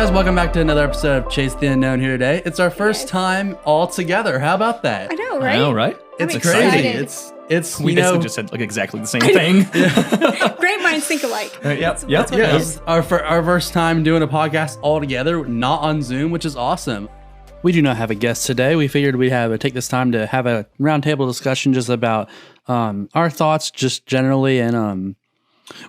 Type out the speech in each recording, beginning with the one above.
guys, welcome back to another episode of Chase the Unknown here today. It's our first time all together. How about that? I know, right? I know, right? It's I'm crazy. excited. It's We you know, basically just said like exactly the same thing. Great minds think alike. Yep. That's what it yeah, is. it's our first time doing a podcast all together, not on Zoom, which is awesome. We do not have a guest today. We figured we'd take this time to have a roundtable discussion just about our thoughts, just generally, and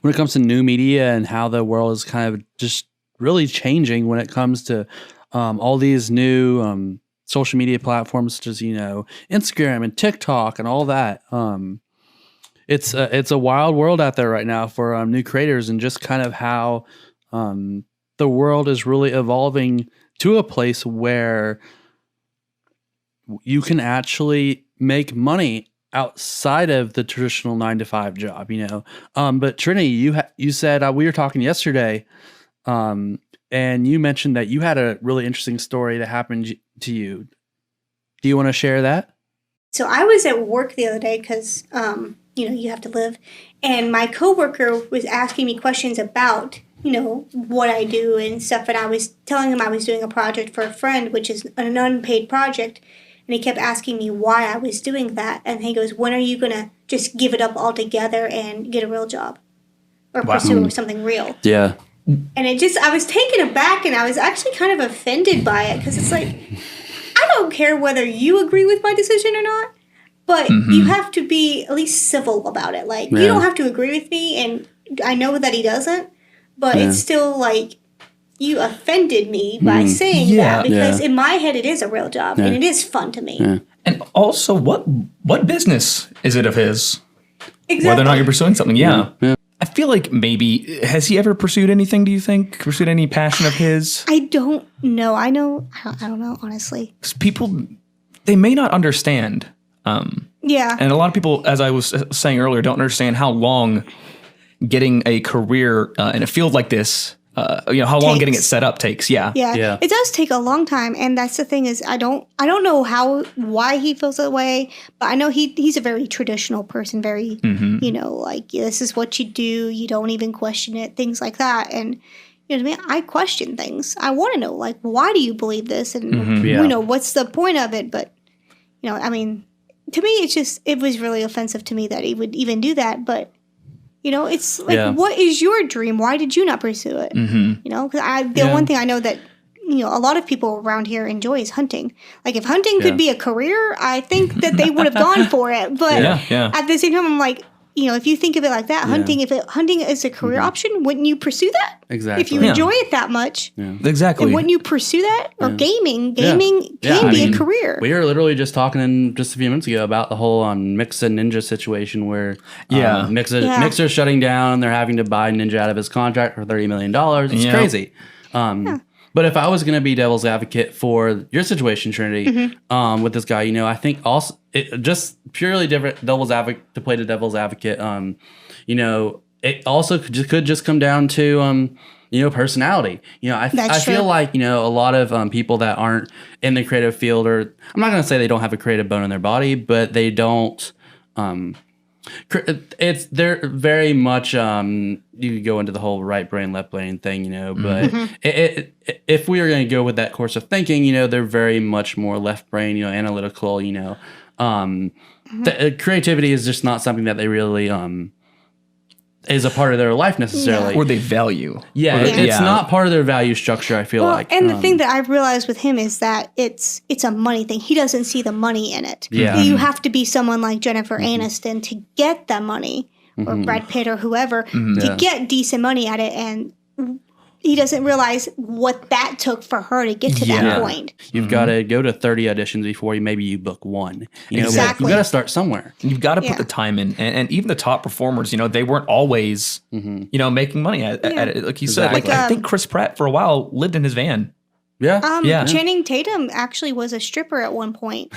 when it comes to new media and how the world is kind of just really changing when it comes to all these new social media platforms, such as Instagram and TikTok and all that. It's a wild world out there right now for new creators, and just kind of how the world is really evolving to a place where you can actually make money outside of the traditional 9-to-5 job, But Trinity, you said we were talking yesterday, and you mentioned that you had a really interesting story that happened to you. Do you want to share that? So I was at work the other day because, you have to live. And my coworker was asking me questions about, what I do and stuff. And I was telling him I was doing a project for a friend, which is an unpaid project. And he kept asking me why I was doing that. And he goes, when are you going to just give it up altogether and get a real job? Or pursue something real? Yeah. And I was taken aback, and I was actually kind of offended by it, because it's like, I don't care whether you agree with my decision or not, but you have to be at least civil about it. Like, you don't have to agree with me, and I know that he doesn't, but it's still like, you offended me by saying that, because in my head it is a real job, and it is fun to me. Yeah. And also, what business is it of his? Exactly. Whether or not you're pursuing something, Yeah. I feel like maybe, has he ever pursued anything, do you think? Pursued any passion of his? I don't know. I don't know, honestly. 'Cause people, they may not understand. Yeah. And a lot of people, as I was saying earlier, don't understand how long getting a career in a field like this, how long getting it set up takes. Yeah. Yeah. It does take a long time, and that's the thing is I don't know why he feels that way, but I know he's a very traditional person, very this is what you do, you don't even question it, things like that. And I question things. I want to know, like, why do you believe this, and what's the point of it? But to me it was really offensive to me that he would even do that. But it's like, what is your dream? Why did you not pursue it? Because the one thing I know that, a lot of people around here enjoy is hunting. Like, if hunting could be a career, I think that they would have gone for it. But at the same time, I'm like, if you think of it like that, hunting is a career option, wouldn't you pursue that? Exactly. If you enjoy it that much. Yeah. Exactly. And wouldn't you pursue that? Or gaming can be a career. We were literally just talking just a few minutes ago about the whole Mixa Ninja situation where Mixer's shutting down. They're having to buy Ninja out of his contract for $30 million. It's crazy. But if I was going to be devil's advocate for your situation, Trinity, with this guy, I think also just purely different to play the devil's advocate, it also could just come down to personality. I feel like a lot of people that aren't in the creative field, or I'm not going to say they don't have a creative bone in their body, but they don't. They're very much you could go into the whole right brain left brain thing, but if we are going to go with that course of thinking, they're very much more left brain, analytical. Creativity is just not something that they really is a part of their life necessarily, or they value. It's not part of their value structure, I feel like. And the thing that I've realized with him is that it's a money thing. He doesn't see the money in it. You have to be someone like Jennifer Aniston to get that money, or Brad Pitt or whoever, to get decent money at it. And he doesn't realize what that took for her to get to that point. You've got to go to 30 auditions before you book one. Exactly. You've got to start somewhere. You've got to put the time in. And even the top performers, they weren't always, making money at it. Like you said, I think Chris Pratt for a while lived in his van. Channing Tatum actually was a stripper at one point.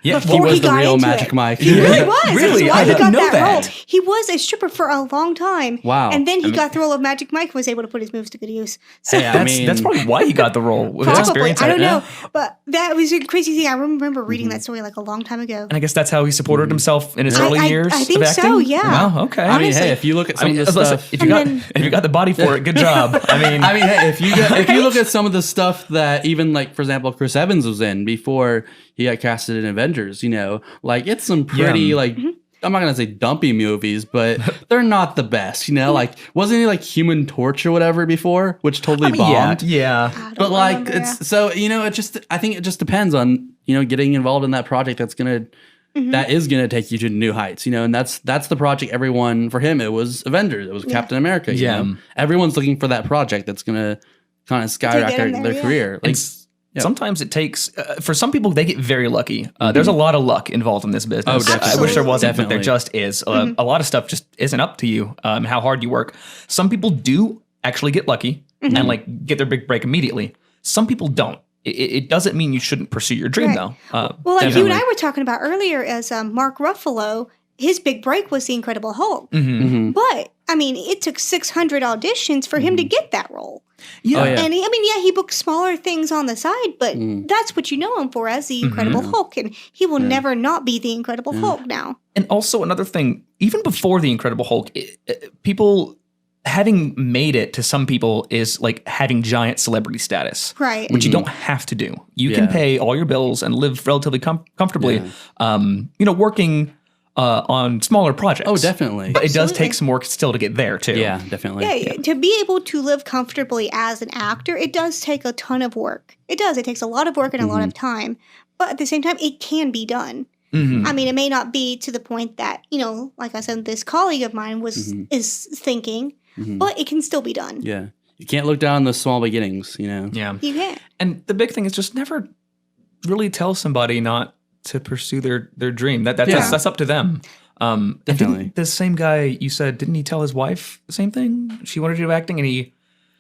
He was the real Magic Mike. He really was. Really? That's why I he didn't got know that role. that. He was a stripper for a long time. Wow. And then he got the role of Magic Mike, was able to put his moves to good use. So That's probably why he got the role. With probably. experience. I don't know. But that was a crazy thing. I remember reading that story like a long time ago. And I guess that's how he supported himself in his early years I think of acting? so, yeah. Wow, okay. I mean, Honestly. hey, if you look at some of the listen, stuff, if you got the body for it, good job. I mean, hey, if you look at some of the stuff that even like, for example, Chris Evans was in before he got casted in Avengers, like it's some pretty like. I'm not gonna say dumpy movies, but they're not the best, Like, wasn't he like Human Torch or whatever before, which totally bombed? Yeah. But like, it's so I think it just depends on getting involved in that project that is gonna take you to new heights, and that's the project. Everyone for him, it was Avengers, it was Captain America. Everyone's looking for that project that's gonna kind of skyrocket their career. Like. Sometimes it takes, for some people, they get very lucky. There's a lot of luck involved in this business. Oh, definitely. I wish there wasn't, Definitely. but there just is. A lot of stuff just isn't up to you, how hard you work. Some people do actually get lucky and like get their big break immediately. Some people don't. It doesn't mean you shouldn't pursue your dream, though. Well, like you and I were talking about earlier, as Mark Ruffalo, his big break was The Incredible Hulk. But, I mean, it took 600 auditions for him to get that role. Yeah. Oh, yeah. And he booked smaller things on the side, but that's what you know him for, as the Incredible Hulk. And he will never not be the Incredible Hulk now. And also another thing, even before the Incredible Hulk, people having made it to some people is like having giant celebrity status. Right. Which you don't have to do. You can pay all your bills and live relatively comfortably, working on smaller projects. Oh, definitely. But it does take some work still to get there, too. Yeah, definitely. Yeah, to be able to live comfortably as an actor, it does take a ton of work. It does. It takes a lot of work and a lot of time. But at the same time, it can be done. I mean, it may not be to the point that, like I said, this colleague of mine is thinking, but it can still be done. Yeah. You can't look down on the small beginnings, Yeah. You can. And the big thing is just never really tell somebody not to pursue their dream. That's up to them. Definitely. The same guy you said, didn't he tell his wife the same thing? She wanted to do acting, and I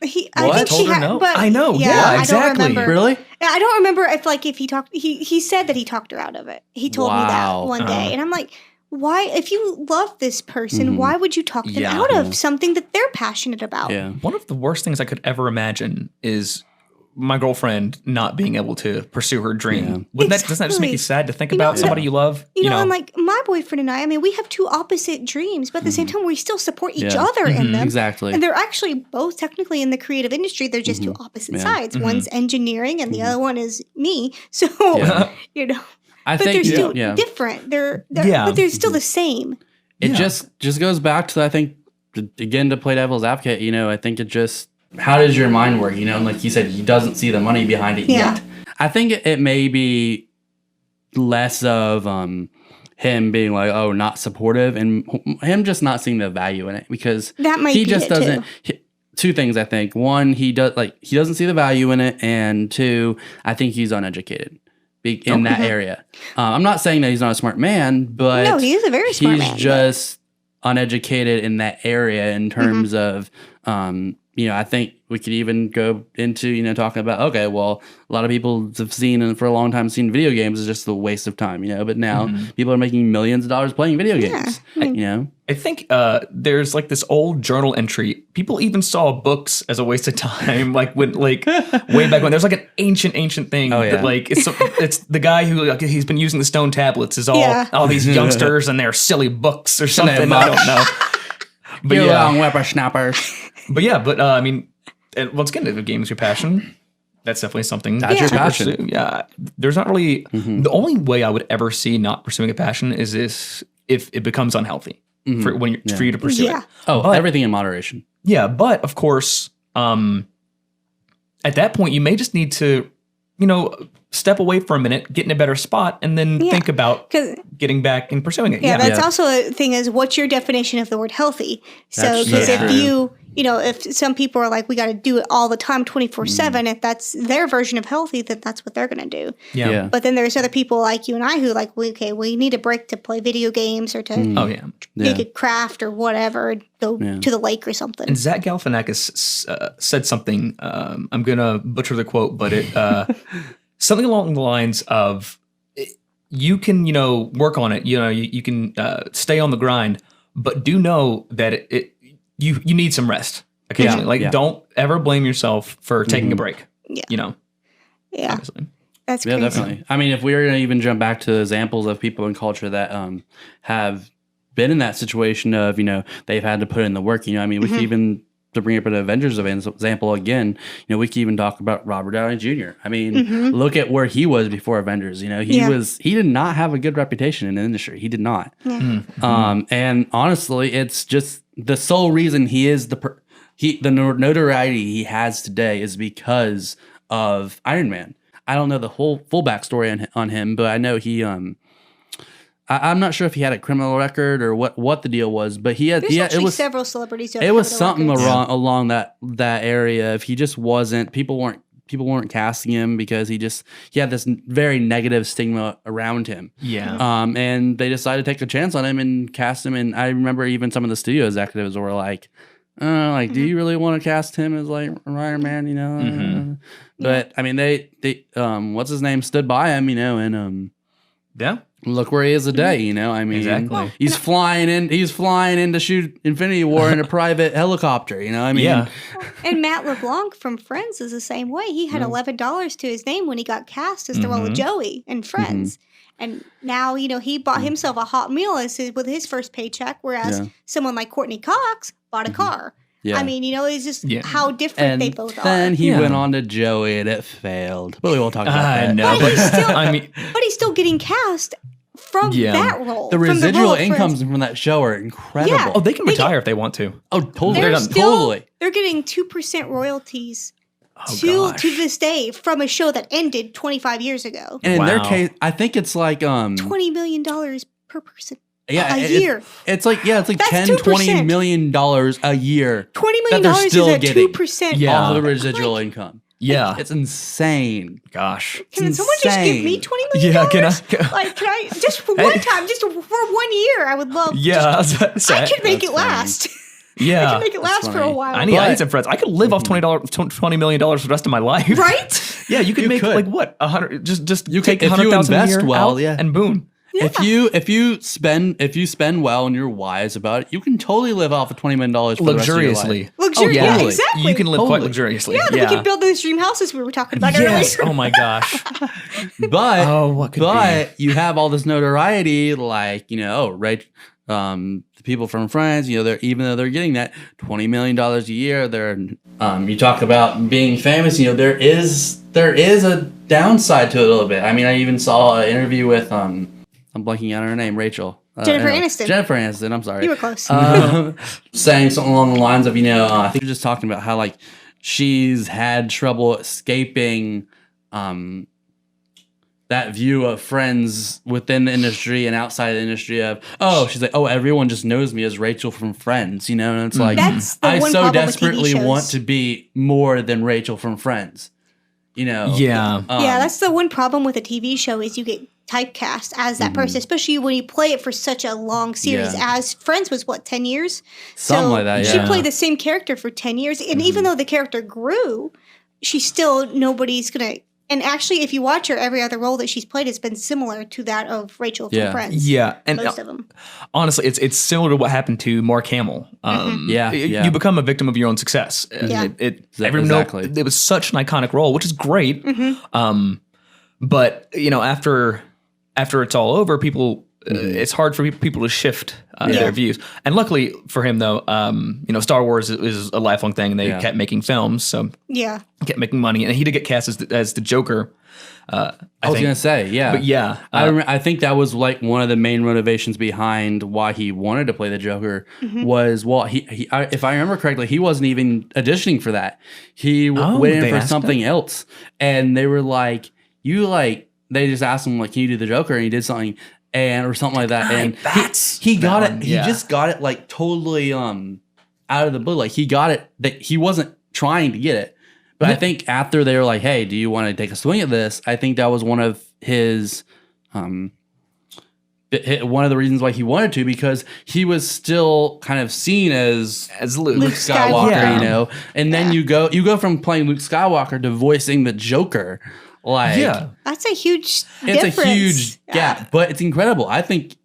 think told she her no? But I know. Yeah, exactly. I don't remember. Really? I don't remember if he talked. He said that he talked her out of it. He told me that one day, and I'm like, why? If you love this person, why would you talk them out of something that they're passionate about? Yeah. One of the worst things I could ever imagine is my girlfriend not being able to pursue her dream. Doesn't that just make you sad to think about somebody you love? And like my boyfriend and I mean, we have two opposite dreams, but at the same time, we still support each other in them. Exactly. And they're actually both technically in the creative industry. They're just two opposite sides. One's engineering and the other one is me. So, I but think they're still different. But they're still the same. It just goes back to, I think, again, to play devil's advocate, I think it just, how does your mind work? Like you said, he doesn't see the money behind it yet. I think it may be less of him being like, oh, not supportive, and him just not seeing the value in it, because that might he be just it doesn't. too. Two things, I think. One, he doesn't see the value in it, and two, I think he's uneducated in that area. I'm not saying that he's not a smart man, but no, he is a very smart man. He's just uneducated in that area in terms of. I think we could even go into, talking about, okay, well, a lot of people have seen, and for a long time, seen video games is just a waste of time, but now people are making millions of dollars playing video games, I think there's like this old journal entry. People even saw books as a waste of time, way back when. There's like an ancient thing that it's the guy who he's been using the stone tablets is all these youngsters and their silly books or something. I don't know. But whippersnappers. But I mean, and once again, if a game is your passion, that's definitely something that's your passion. Pursue. Yeah, there's not really the only way I would ever see not pursuing a passion is if it becomes unhealthy for you to pursue it. Oh, but, everything in moderation. Yeah, but of course, at that point, you may just need to, step away for a minute, get in a better spot, and then think about getting back and pursuing it. Yeah, that's also a thing is, what's your definition of the word healthy? So, because if you, if some people are like, we got to do it all the time, 24/7, if that's their version of healthy, that's what they're going to do. Yeah. But then there's other people like you and I who like, we need a break to play video games or to make a craft or whatever, go to the lake or something. And Zach Galifianakis said something, I'm going to butcher the quote, but it something along the lines of, you can, work on it, you can stay on the grind, but do know that you need some rest occasionally. Don't ever blame yourself for taking a break. Yeah. Obviously. That's Yeah, crazy. definitely. I mean, if we were going to even jump back to examples of people in culture that have been in that situation of, they've had to put in the work, I mean, we could even, to bring up an Avengers example again, we could even talk about Robert Downey Jr. I mean, look at where he was before Avengers. He did not have a good reputation in the industry. He did not. Yeah. And honestly, it's just the sole reason he is the notoriety he has today is because of Iron Man. I don't know the full backstory on him, but I know he I'm not sure if he had a criminal record or what the deal was, but he had. It was several celebrities. It was something along that area. If he just wasn't, people weren't casting him because he had this very negative stigma around him. Yeah. And they decided to take a chance on him and cast him. And I remember even some of the studio executives were like, do you really want to cast him as like Iron Man? But I mean, they what's his name stood by him, and yeah. Look where he is today, I mean, exactly. He's flying in to shoot Infinity War in a private helicopter, I mean. Yeah. And Matt LeBlanc from Friends is the same way. He had $11 to his name when he got cast as the role of Joey in Friends. And now, he bought himself a hot meal with his first paycheck, whereas someone like Courtney Cox bought a car. Yeah. I mean, it's just how different they both are. Then he went on to Joey and it failed. But we won't talk about that. No, but he's still getting cast from that role. The residual incomes from that show are incredible. Yeah. Oh, they can retire if they want to. Oh, totally. Totally. They're getting 2% royalties to this day from a show that ended 25 years ago. And in their case, I think it's like $20 million per person. Yeah, a year. It's like that's $20 million a year. $20 million is at 2% off of the residual income. Yeah. It's insane. Gosh. Can someone just give me $20 million? Yeah, can I just for one time, just for 1 year, I would love. Yeah, I could make it last. Yeah, I could make it last for a while. I need some friends. I could live off $20 million for the rest of my life. Right? Yeah, you could make like what 100. Just you take 100,000 a year well, and boom. Yeah. If you spend well and you're wise about it, you can totally live off of $20 million for luxuriously. Yeah, exactly. You can live quite luxuriously. Yeah, we can build those dream houses we were talking about earlier. Oh my gosh. But you have all this notoriety, like the people from Friends, they're even though they're getting that $20 million a year, they're you talk about being famous, there is a downside to it a little bit. I mean, I even saw an interview with I'm blanking out on her name, Rachel. Jennifer Aniston. Jennifer Aniston, I'm sorry. You were close. Saying something along the lines of, I think you're just talking about how like she's had trouble escaping that view of Friends within the industry and outside the industry of, she's like, everyone just knows me as Rachel from Friends, and it's like, I so desperately want to be more than Rachel from Friends, Yeah. That's the one problem with a TV show is you get typecast as that person, especially when you play it for such a long series. As Friends was 10 years? Something like that, she played the same character for 10 years, and even though the character grew, she's still nobody's gonna. And actually, if you watch her, every other role that she's played has been similar to that of Rachel from Friends. Yeah, and most of them. Honestly, it's similar to what happened to Mark Hamill. You become a victim of your own success. Exactly. It was such an iconic role, which is great. But after it's all over, people it's hard for people to shift their views. And luckily for him, though, Star Wars is a lifelong thing, and they kept making films, so kept making money. And he did get cast as the Joker. I was gonna say, but I think that was like one of the main motivations behind why he wanted to play the Joker was he if I remember correctly, he wasn't even auditioning for that. He went in for something else, and they were like, they just asked him like, can you do the Joker? And he did something or something like that. And he got it. He just got it like totally out of the blue. Like he got it that he wasn't trying to get it. But I think after they were like, hey, do you want to take a swing at this? I think that was one of his one of the reasons why he wanted to, because he was still kind of seen as Luke Skywalker, And then you go from playing Luke Skywalker to voicing the Joker. That's a huge difference. It's a huge gap, but it's incredible. I think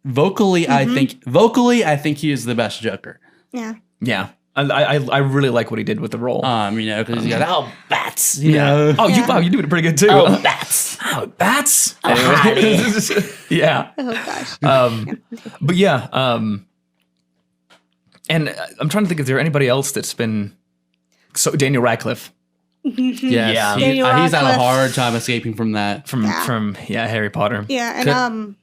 vocally, I think he is the best Joker. Yeah. Yeah. I really like what he did with the role. Because he's got bats. You know. Oh, wow, you do it pretty good too. Bats. Oh, bats. Anyway. Yeah. Oh gosh. But yeah. And I'm trying to think if there anybody else that's been. So Daniel Radclifth. Yes, Yeah. he's Daniel had a Radcliffe. hard time escaping from that. From Harry Potter. Yeah, and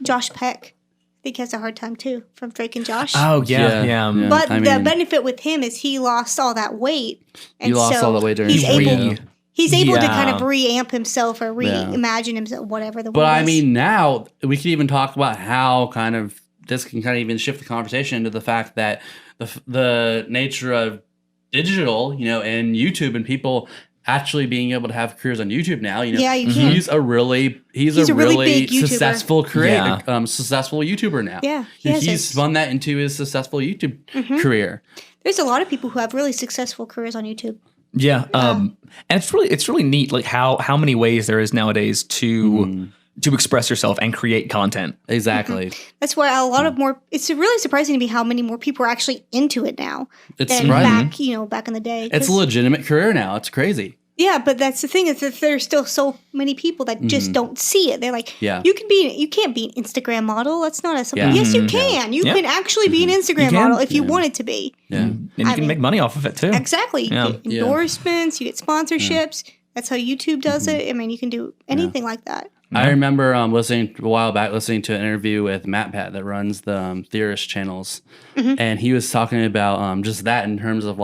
Josh Peck. I think he has a hard time too from Drake and Josh. Oh yeah. But I the mean, benefit with him is he lost all that weight. And he lost so all the weight during he's the able. show. He's able to Yeah. kind of reamp himself or reimagine himself, whatever the But word I is. mean, now we could even talk about how kind of this can kind of even shift the conversation into the fact that the nature of digital, and YouTube and people actually being able to have careers on YouTube now. Yeah, you can. He's a really He's a really big YouTuber. successful successful YouTuber now. Yeah, he has he's spun that into his successful YouTube career. There's a lot of people who have really successful careers on YouTube. Yeah. And it's really neat, like how many ways there is nowadays to express yourself and create content. Exactly. That's why a lot of more. It's really surprising to me how many more people are actually into it now It's than surprising. back in the day. It's a 'Cause- legitimate career now. It's crazy. Yeah, but that's the thing is that there's still so many people that just don't see it. They're like, Yeah. you can't be an Instagram model. That's not a something. Yeah. Yes, you can. You Yeah. can actually be an Instagram can. model if you wanted to be. Yeah. And you can mean- make money off of it too. Exactly. Yeah. You get endorsements, you get sponsorships. That's how YouTube does it. I mean, you can do anything like that. I remember listening a while back to an interview with Matt Pat that runs the Theorist channels, and he was talking about just that in terms of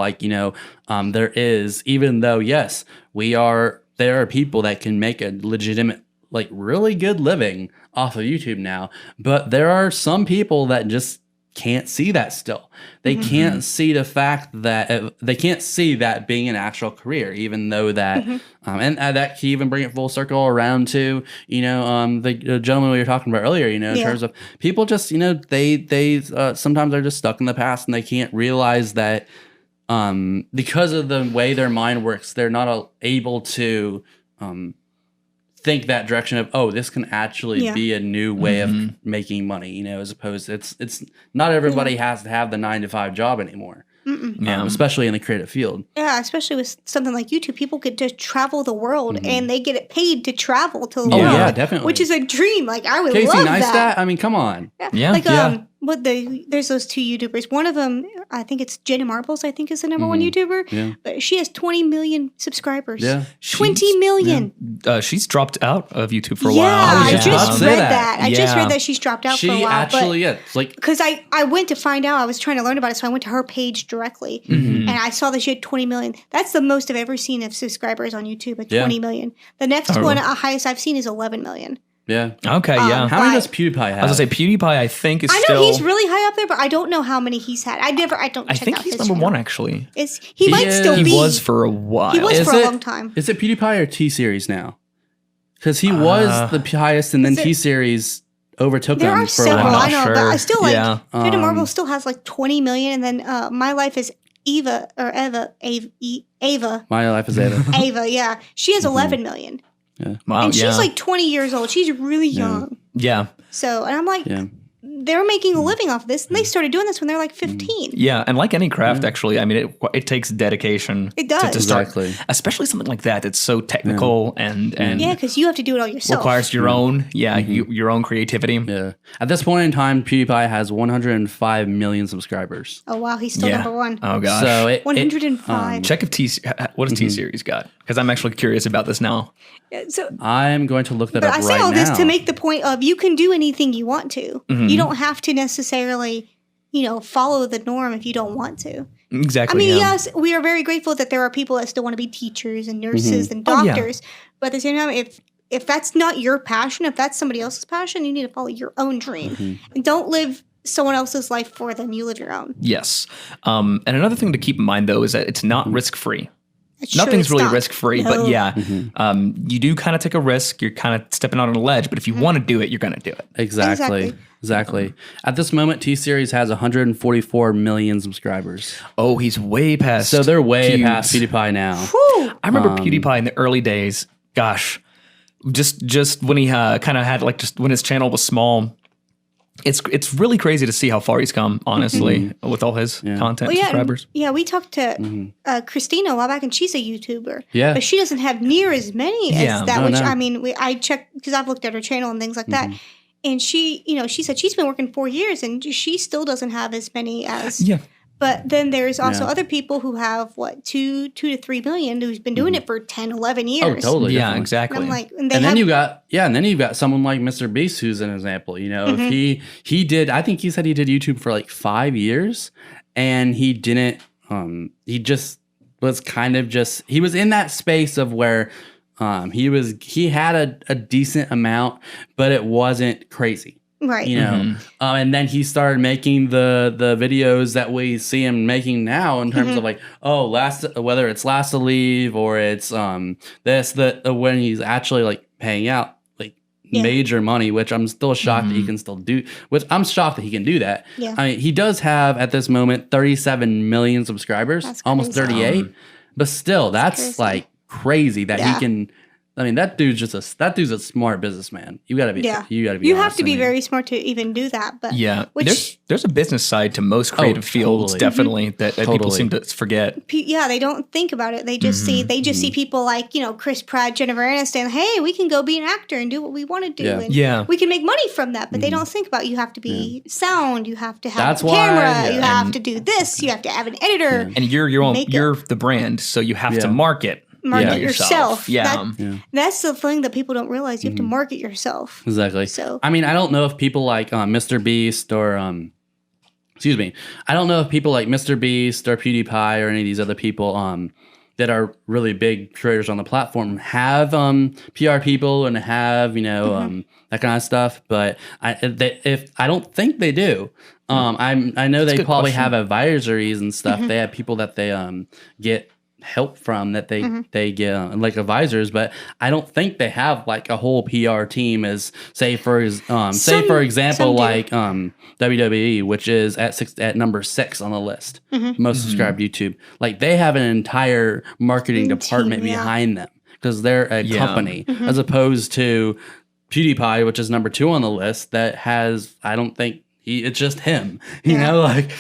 there is, even though yes, there are people that can make a legitimate really good living off of YouTube now, but there are some people that just can't see that still. They can't see the fact that they can't see that being an actual career, even though that, and that can even bring it full circle around to, the gentleman we were talking about earlier, in terms of people just, they sometimes are just stuck in the past and they can't realize that, because of the way their mind works, they're not able to, think that direction of this can actually be a new way of making money, as opposed to it's not everybody has to have the 9-to-5 job anymore. Especially in the creative field. Yeah, especially with something like YouTube, people get to travel the world and they get it paid to travel to the Oh world. yeah, definitely. Which is a dream. Like I would Casey love Neistat. that. I mean, come on. Yeah. Like Yeah. there's those two YouTubers. One of them, I think it's Jenna Marbles. I think is the number one YouTuber. Yeah. But she has 20 million subscribers. Yeah. 20 million. She's dropped out of YouTube for a Yeah, while. I just just about to read say that. that. I just Yeah. read that she's dropped out She for a while. actually, it's like Because I went to find out. I was trying to learn about it, so I went to her page directly, and I saw that she had 20 million. That's the most I've ever seen of subscribers on YouTube, at 20 million. The next one, highest I've seen, is 11 million. yeah. Okay, yeah. How many But- does PewDiePie have? I was gonna say PewDiePie. I think is I know still. he's really high up there, but I don't know how many he's had. I don't I check think out he's his number channel. one actually. He might is- still He be. was for a while. He was Is for a it- long time. Is it PewDiePie or T-Series now? Because he was the highest, and then Is it- T-Series overtook There him are for a several. while. I know, Sure. but I still like. Yeah. Jenna Marble still has like 20 million, and then My Life is Ava. My Life is Ada. Ava, yeah, she has 11 million, Wow. and yeah. she's like 20 years old. She's really young. yeah. So, and I'm like, Yeah. they're making a living off of this, and they started doing this when they're like 15. Yeah, and like any craft, actually, I mean, it takes dedication. It does. to start, Exactly. especially something like that. That's so technical and Yeah, because you have to do it all yourself. requires your own, your own creativity. Yeah. At this point in time, PewDiePie has 105 million subscribers. Oh wow, he's still Yeah. number one. Oh gosh. So it, 105. Check if what does T Series got? Because I'm actually curious about this now. So, I'm going to look that but up I right say all now. this to make the point of you can do anything you want to. You don't have to necessarily, follow the norm if you don't want to. Exactly. I mean, yeah. yes, we are very grateful that there are people that still want to be teachers and nurses and Oh, yeah. doctors. But at the same time, if that's not your passion, if that's somebody else's passion, you need to follow your own dream. And don't live someone else's life for them. You live your own. Yes. And another thing to keep in mind though is that it's not risk free. It's true, Nothing's it's really not. risk free, No. but yeah, you do kind of take a risk. You're kind of stepping out on a ledge, but if you want to do it, you're going to do it. Exactly. At this moment, T-Series has 144 million subscribers. Oh, he's way past. So they're way Pubes. past PewDiePie now. Whew. I remember PewDiePie in the early days. Gosh, just when he kind of had just when his channel was small, It's really crazy to see how far he's come, honestly, with all his content subscribers. Yeah, we talked to Christina a while back, and she's a YouTuber. Yeah. But she doesn't have near as many as that, which, no. I mean, I checked, because I've looked at her channel and things like that. And she, she said she's been working 4 years, and she still doesn't have as many as... Yeah. But then there's also other people who have, 2 to 3 million who's been doing it for 10, 11 years. Oh, totally. Yeah, definitely. exactly. And I'm like, And then you've got someone like Mr. Beast, who's an example. If he did, I think he said he did YouTube for like 5 years, and he didn't. He just was kind of he was in that space of where he had a decent amount, but it wasn't crazy. Right. And then he started making the videos that we see him making now in terms of like, whether it's Last to Leave or it's when he's actually like paying out like major money, which I'm still shocked that he can still do. Which I'm shocked that he can do that. Yeah. I mean, he does have at this moment 37 million subscribers, almost 38, but still that's like crazy that he can. I mean, that dude's a smart businessman. You gotta be. You have to be very smart to even do that. But there's a business side to most creative fields, definitely that people seem to forget. Yeah, they don't think about it. They just see people like Chris Pratt, Jennifer Aniston. Hey, we can go be an actor and do what we want to do. And we can make money from that. But they don't think about you have to be sound. You have to have a camera. You have to do this. You have to have an editor. And you're the brand, so you have to market yourself. Yeah. That's the thing that people don't realize. You have to market yourself. Exactly. So I mean, I don't know if people like Mr. Beast or I don't know if people like Mr. Beast or PewDiePie or any of these other people that are really big creators on the platform have PR people and have that kind of stuff. But I don't think they do. I know they probably have advisories and stuff. They have people that they get help from that they get like advisors, but I don't think they have like a whole PR team as say for example like WWE, which is at number 6 on the list, most subscribed YouTube. Like they have an entire marketing department behind them because they're a company, as opposed to PewDiePie, which is number 2 on the list, that has it's just him, you know, like.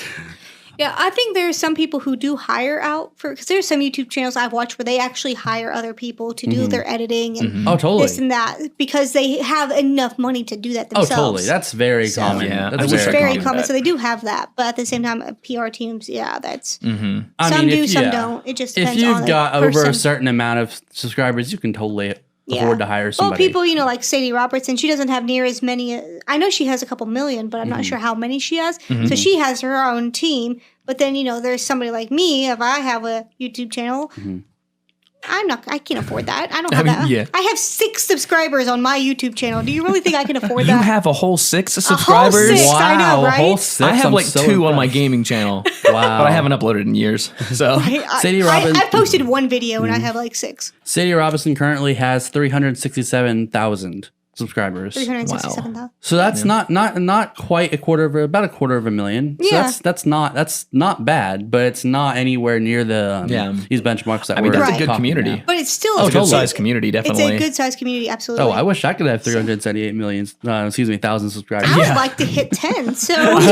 Yeah, I think there's some people who do hire out because there's some YouTube channels I've watched where they actually hire other people to do their editing and this and that because they have enough money to do that themselves. Oh, totally. That's very common. Yeah, which is very common. So they do have that, but at the same time, PR teams, that's some do, some don't. It just depends on the if you've got person. over a certain amount of subscribers, you can totally afford to hire somebody. Well, people, like Sadie Robertson, she doesn't have near as many. I know she has a couple million, but I'm not sure how many she has. So she has her own team. But then, there's somebody like me, if I have a YouTube channel, I can't afford that. I don't have that. Yeah. I have 6 subscribers on my YouTube channel. Do you really think I can afford that? You have a whole 6 subscribers? A whole 6, I know, right? A whole 6? I have 2 on my gaming channel. Wow. But I haven't uploaded in years. So Sadie Robinson, I posted 1 video and I have 6. Sadie Robinson currently has 367,000 subscribers. 367,000. Wow. So that's not quite about a quarter of a million. So that's not bad, but it's not anywhere near the these benchmarks that we're that's a good community. Now. But it's still a good sized community, definitely. It's a good sized community, absolutely. Oh, I wish I could have 378 million 1,000 subscribers. I would like to hit 10. So what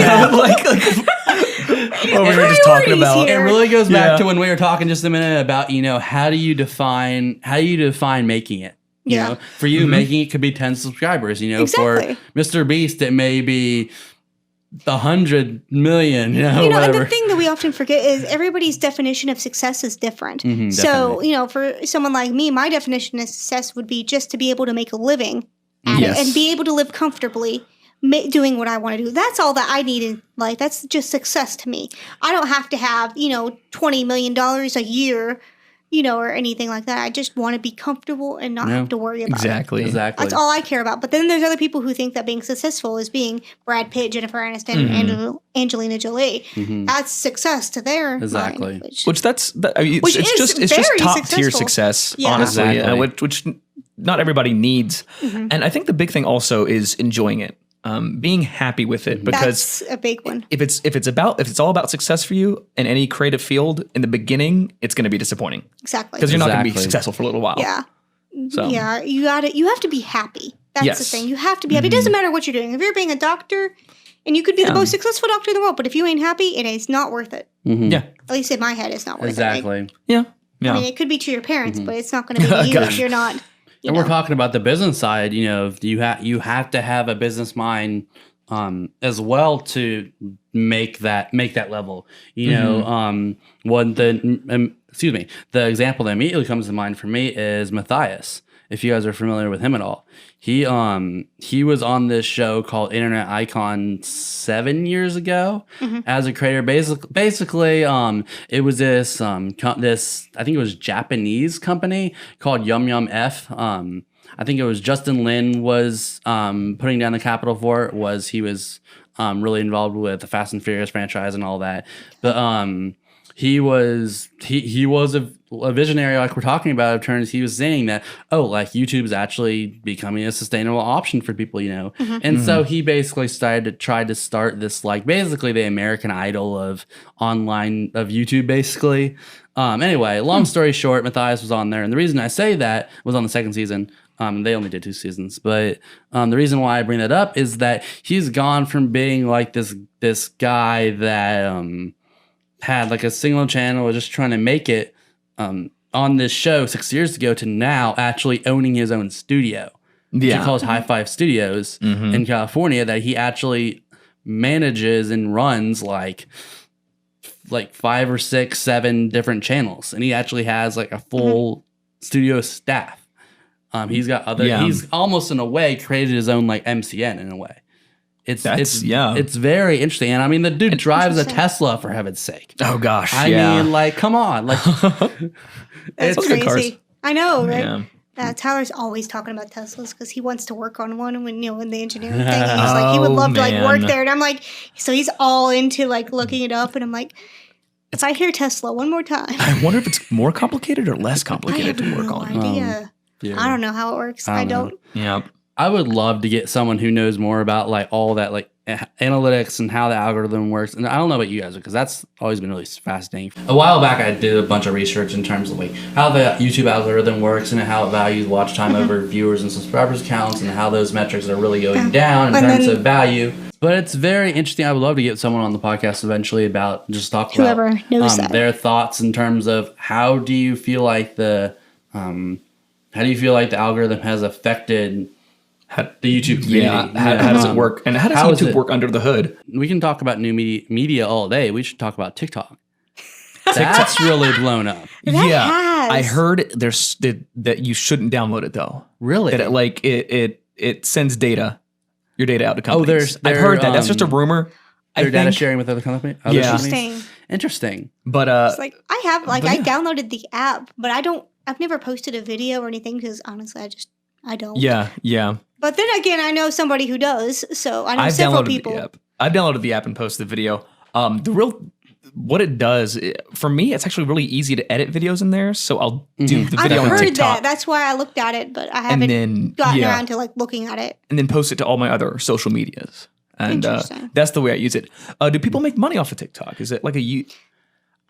we were just talking about. It really goes back to when we were talking just a minute about, how do you define making it? You know, for you, making it could be 10 subscribers. Exactly. For Mr. Beast, it may be 100 million. Whatever. And the thing that we often forget is everybody's definition of success is different. So, for someone like me, my definition of success would be just to be able to make a living at it and be able to live comfortably doing what I want to do. That's all that I need in life. That's just success to me. I don't have to have, $20 million a year. Or anything like that. I just want to be comfortable and not have to worry about it. Exactly. That's all I care about. But then there's other people who think that being successful is being Brad Pitt, Jennifer Aniston, and Angelina Jolie. That's success to their mind. Which it's just top tier success, honestly, which not everybody needs. And I think the big thing also is enjoying it. Being happy with it, because that's a big one. If it's all about success for you in any creative field, in the beginning, it's going to be disappointing. Exactly. Because you're not going to be successful for a little while. Yeah. So. Yeah. You have to be happy. That's the thing. You have to be happy. It doesn't matter what you're doing. If you're being a doctor, and you could be the most successful doctor in the world, but if you ain't happy, it is not worth it. Yeah. At least in my head, it's not worth it. Exactly. Yeah. I mean, it could be to your parents, but it's not going to be to you if you're not. And we're talking about the business side. You know, you have to have a business mind as well to make that level. You know, the example that immediately comes to mind for me is Matthias. If you guys are familiar with him at all, he was on this show called Internet Icon 7 years ago as a creator. Basically, it was this I think it was Japanese company called Yum Yum F. I think it was Justin Lin was putting down the capital for it. He was really involved with the Fast and Furious franchise and all that, but he was a visionary, like we're talking about. In terms, he was saying that like YouTube is actually becoming a sustainable option for people, you know. And so he basically tried to start this, like, basically the American Idol of YouTube, basically. Anyway, long story short, Matthias was on there, and the reason I say that was on the second season. They only did 2 seasons, but the reason why I bring that up is that he's gone from being like this guy that had like a single channel, was just trying to make it on this show 6 years ago, to now actually owning his own studio. He calls High Five Studios in California, that he actually manages and runs like 5 or 6, 7 different channels, and he actually has like a full studio staff. He's got he's almost in a way created his own like MCN in a way. It's very interesting. And I mean, the dude drives a Tesla, for heaven's sake. Oh gosh. I mean, like, come on. Like, it's crazy. I know, right? Yeah. Tyler's always talking about Teslas because he wants to work on one. And when, in the engineering thing, he's like, he would love to like work there. And I'm like, so he's all into like looking it up. And I'm like, if I hear Tesla one more time. I wonder if it's more complicated or less complicated to work on. Idea. I don't know how it works. I don't. Yeah. I would love to get someone who knows more about like all that, like analytics and how the algorithm works. And I don't know about you guys, because that's always been really fascinating. A while back, I did a bunch of research in terms of like how the YouTube algorithm works and how it values watch time over viewers and subscribers counts, and how those metrics are really going down in terms of value. But it's very interesting. I would love to get someone on the podcast eventually about just talk about their thoughts in terms of how do you feel like the algorithm has affected the YouTube community? How does it work? And how does YouTube work under the hood? We can talk about new media all day. We should talk about TikTok. That's really blown up. I heard that you shouldn't download it though. Really? That it sends your data out to companies. I've heard that. That's just a rumor. They're data sharing with other companies. Interesting. But it's like I downloaded the app, but I've never posted a video or anything because honestly, I don't. Yeah. But then again, I know somebody who does, so I know several people. I've downloaded the app and posted the video. What it does for me, it's actually really easy to edit videos in there. So I'll do the video on TikTok. I've heard that. That's why I looked at it, but I haven't gotten around to like looking at it. And then post it to all my other social medias. And that's the way I use it. Do people make money off of TikTok? Is it like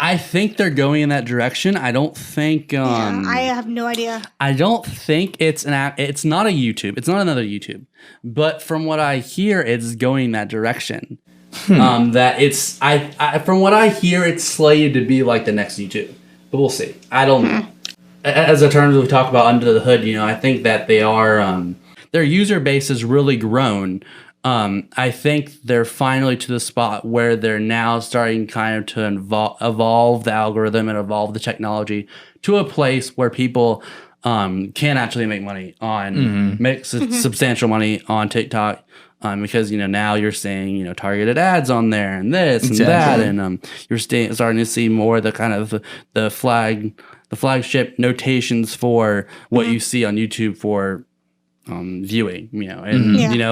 I think they're going in that direction. I don't think. I have no idea. I don't think it's an app. It's not a YouTube. It's not another YouTube. But from what I hear, it's going in that direction. That it's. From what I hear, it's slated to be like the next YouTube. But we'll see. I don't know. As the terms we talk about under the hood, I think that they are. Their user base has really grown. I think they're finally to the spot where they're now starting kind of to evolve the algorithm and evolve the technology to a place where people can actually make money make substantial money on TikTok. Because now you're seeing targeted ads on there and this and that, and you're starting to see more of the kind of the flagship notations for what you see on YouTube for viewing,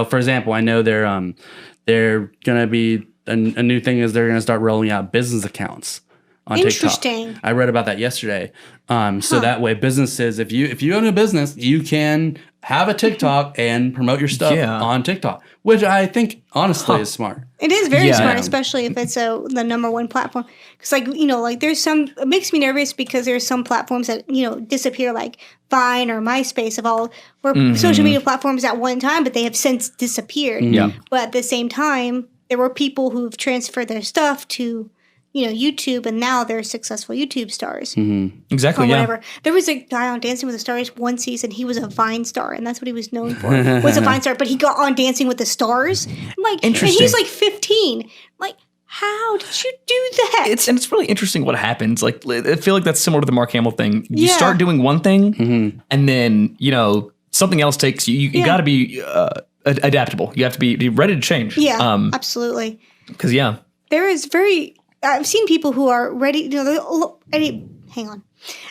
for example, I know they're gonna be a new thing is they're gonna start rolling out business accounts on TikTok. I read about that yesterday. So that way businesses, if you own a business, you can have a TikTok and promote your stuff on TikTok, which I think honestly is smart. It is very smart, especially if it's the number one platform. Because there's some, it makes me nervous because there's some platforms that, disappear, like Vine or MySpace were social media platforms at one time, but they have since disappeared. Yeah. But at the same time, there were people who've transferred their stuff to YouTube, and now they're successful YouTube stars. Exactly. Or whatever. There was a guy on Dancing with the Stars one season. He was a Vine star, and that's what he was known for. Was a Vine star, but he got on Dancing with the Stars. And he's like 15. How did you do that? It's really interesting what happens. I feel like that's similar to the Mark Hamill thing. You start doing one thing, and then something else takes you. You got to be adaptable. You have to be ready to change. Yeah, absolutely. Because there is I've seen people who are ready. Hang on.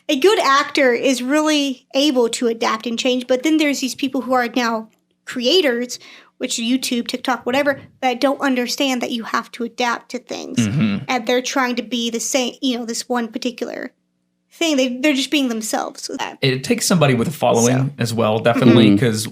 A good actor is really able to adapt and change, but then there's these people who are now creators, which YouTube, TikTok, whatever, that don't understand that you have to adapt to things, and they're trying to be the same. This one particular thing. They're just being themselves with that. It takes somebody with a following as well, definitely, because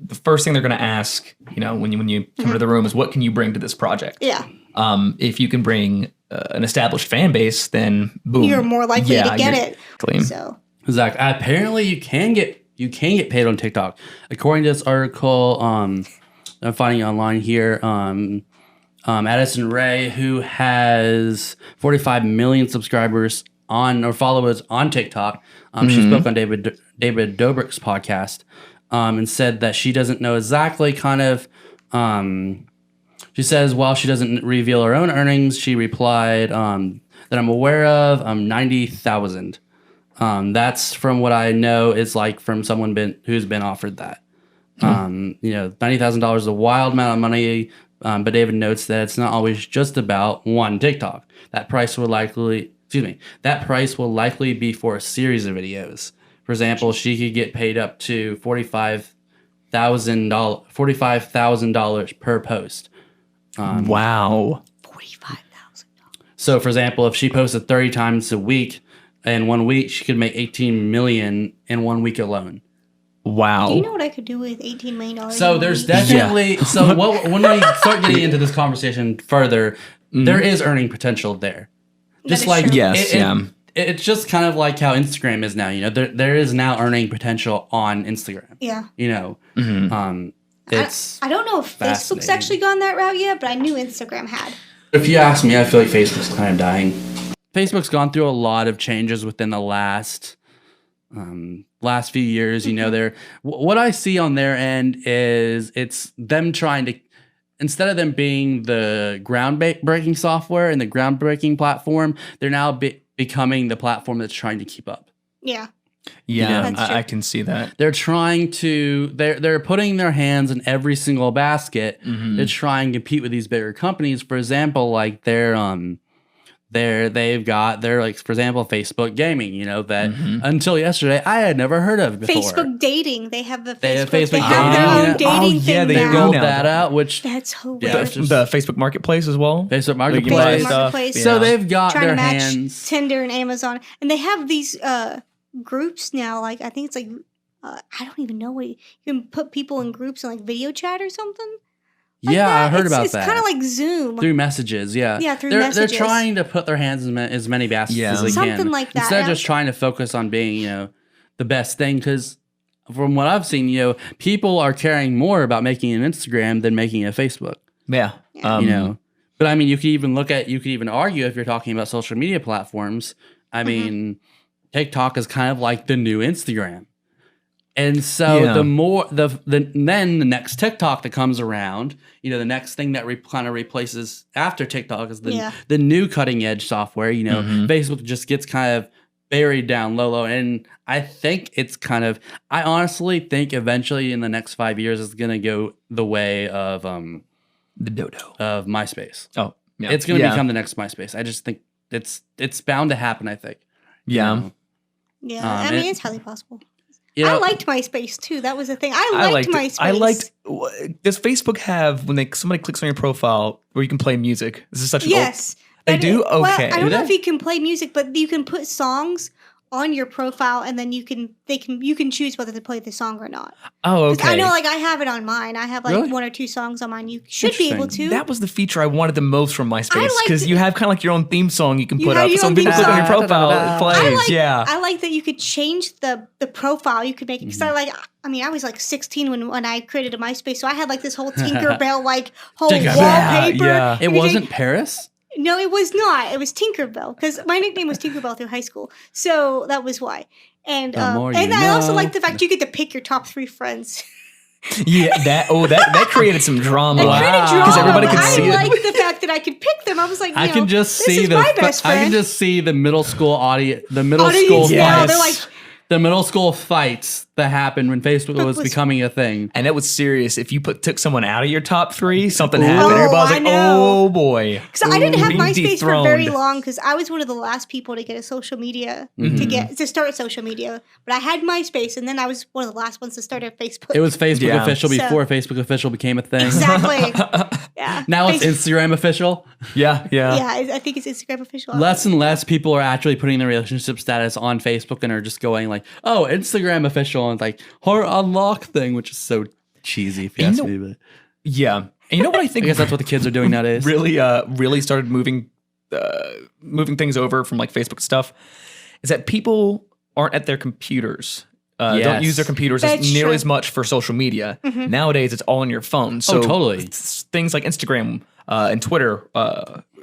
the first thing they're going to ask, when you come into the room, is what can you bring to this project? Yeah. If you can bring an established fan base, then boom, you're more likely to get it. Clean. So, Zach, apparently you can get paid on TikTok, according to this article. I'm finding online here. Addison Rae, who has 45 million subscribers or followers on TikTok, she spoke on David Dobrik's podcast, and said that she doesn't know exactly kind of. She says, while she doesn't reveal her own earnings, she replied that I'm aware of 90,000. That's from what I know is from someone who's been offered that. $90,000 is a wild amount of money, but David notes that it's not always just about one TikTok. That price will likely be for a series of videos. For example, she could get paid up to $45,000 per post. Wow. $45,000. So, for example, if she posted 30 times a week, in 1 week, she could make $18 million in 1 week alone. Wow. Do you know what I could do with $18 million? So there's definitely when we start getting into this conversation further, there is earning potential there. Just it's just kind of like how Instagram is now. There is now earning potential on Instagram. Yeah. It's I don't know if Facebook's actually gone that route yet, but I knew Instagram had. If you ask me, I feel like Facebook's kind of dying. Facebook's gone through a lot of changes within the last few years. What I see on their end is it's them trying to, instead of them being the groundbreaking software and the groundbreaking platform, they're now becoming the platform that's trying to keep up. Yeah. Yeah, I can see that. They're trying to they're putting their hands in every single basket to try and compete with these bigger companies. For example, they've got for example, Facebook Gaming, that until yesterday I had never heard of before. Facebook Dating. They have the Facebook They Dating. have their own dating thing they now. rolled that out, which that's hilarious. The Facebook Marketplace as well. Facebook Marketplace. So they've got trying their to match hands. Tinder and Amazon, and they have these groups now. I think it's I don't even know what you can put people in groups and video chat or something. I heard about that. It's kind of like Zoom. Through messages, Yeah, through messages. They're trying to put their hands in as many baskets as they can. Something like that. Instead of just trying to focus on being, the best thing. Because from what I've seen, people are caring more about making an Instagram than making a Facebook. Yeah. But I mean, you could even argue if you're talking about social media platforms. I mean, TikTok is kind of like the new Instagram. And so then the next TikTok that comes around, the next thing that kind of replaces after TikTok is the new cutting edge software. Facebook just gets kind of buried down low. And I think I honestly think eventually in the next 5 years it's going to go the way of the dodo of MySpace. Oh, yeah. It's going to become the next MySpace. I just think it's bound to happen, I think. Yeah. Yeah. I mean, it's highly possible. I liked MySpace too. That was the thing. I liked MySpace. Does Facebook have when somebody clicks on your profile where you can play music? This is such an yes. They do? Okay. Well, I don't know if you can play music, but you can put songs on your profile, and then you can choose whether to play the song or not. Oh, okay. I know, like, I have it on mine. I have like Really? 1 or 2 songs on mine. You should be able to. That was the feature I wanted the most from MySpace, because you have kind of like your own theme song you can put up. So when people click on your profile, it plays. I like that you could change the profile. You could make it, because I was like 16 when I created a MySpace, so I had like this whole Tinkerbell like whole wallpaper. Yeah. It wasn't Paris? No, it was not. It was Tinkerbell, because my nickname was Tinkerbell through high school, so that was why. And I also like the fact you get to pick your top 3 friends. Yeah, that created some drama. Because everybody could see it. I liked the fact that I could pick them. I was like, I can just see my best friend. I can just see the middle school audience, the middle school yeah, they're like, the middle school fights that happened when Facebook was becoming a thing. And it was serious. If you took someone out of your top 3, something happened. Everybody was like, oh boy. Because I didn't have MySpace for very long, because I was one of the last people to get a social media, to start social media. But I had MySpace, and then I was one of the last ones to start a Facebook. It was Facebook official before Facebook official became a thing. Exactly. Yeah. Now it's Instagram official. Yeah. Yeah, I think it's Instagram official. Less and less people are actually putting their relationship status on Facebook and are just going like, oh, Instagram official, and like heart unlock thing, which is so cheesy if you ask me. But yeah, and you know what I think? I guess that's what the kids are doing nowadays. Really started moving things over from like Facebook stuff. Is that people aren't at their computers? Don't use their computers nearly as much for social media. Nowadays, it's all on your phone. So totally. Things like Instagram and Twitter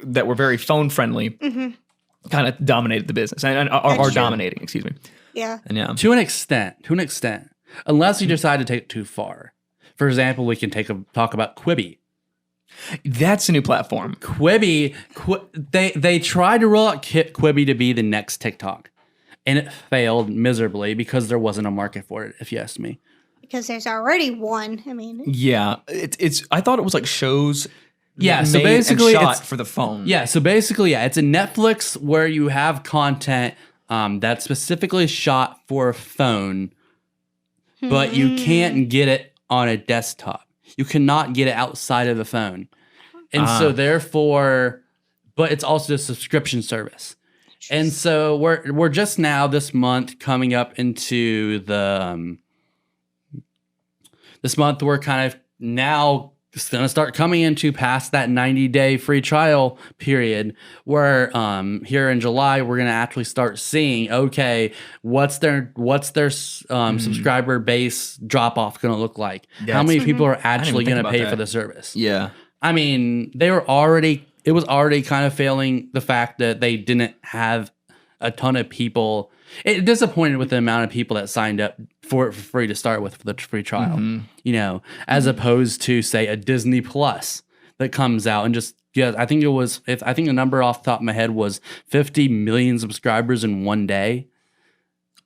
that were very phone friendly kind of dominated the business and are dominating. Excuse me. Yeah. And To an extent, unless you decide to take it too far. For example, we can talk about Quibi. That's a new platform. Quibi, they tried to roll out Quibi to be the next TikTok, and it failed miserably because there wasn't a market for it, if you ask me. Because there's already one. I mean, yeah, it's. I thought it was like shows. Yeah, so basically it's for the phone. Yeah, so basically, it's a Netflix where you have content that's specifically shot for a phone, but you can't get it on a desktop. You cannot get it outside of a phone. And so therefore, but it's also a subscription service. And so we're just now this month coming up into this month we're kind of now it's going to start coming into past that 90-day free trial period where here in July we're going to actually start seeing, okay, what's their subscriber base drop off going to look like? How many people are actually going to pay for the service? Yeah. I mean, it was already kind of failing the fact that they didn't have a ton of people. It disappointed with the amount of people that signed up for free to start with for the free trial, as opposed to say a Disney Plus that comes out and just, I think the number off the top of my head was 50 million subscribers in one day.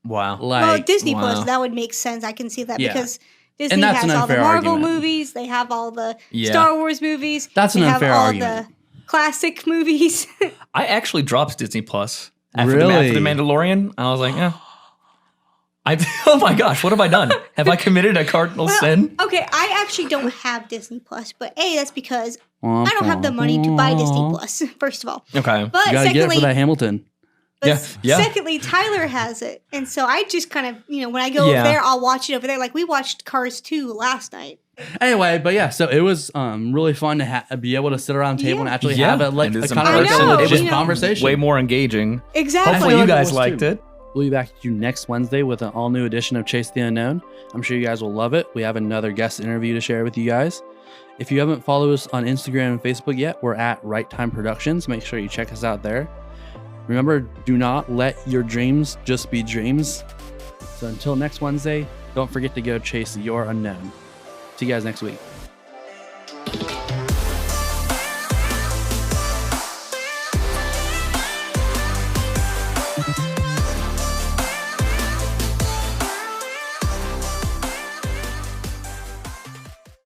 Wow. Disney Plus, that would make sense. I can see that because Disney has all the Marvel movies. They have all the Star Wars movies. That's an unfair argument. They have all the classic movies. I actually dropped Disney Plus. After the Mandalorian, I was like, oh my gosh, what have I done? Have I committed a cardinal sin? Okay, I actually don't have Disney Plus, but that's because I don't have the money to buy Disney Plus, first of all. Okay. But you gotta get it for that Hamilton. Yeah. Secondly, Tyler has it. And so I just kind of, when I go over there, I'll watch it over there. Like we watched Cars 2 last night. Anyway, but so it was really fun to be able to sit around the table and actually have a kind of legit conversation. Way more engaging. Exactly. Hopefully you guys liked it. We'll be back to you next Wednesday with an all-new edition of Chase the Unknown. I'm sure you guys will love it. We have another guest interview to share with you guys. If you haven't followed us on Instagram and Facebook yet, we're at Right Time Productions. Make sure you check us out there. Remember, do not let your dreams just be dreams. So until next Wednesday, don't forget to go chase your unknown. See you guys next week.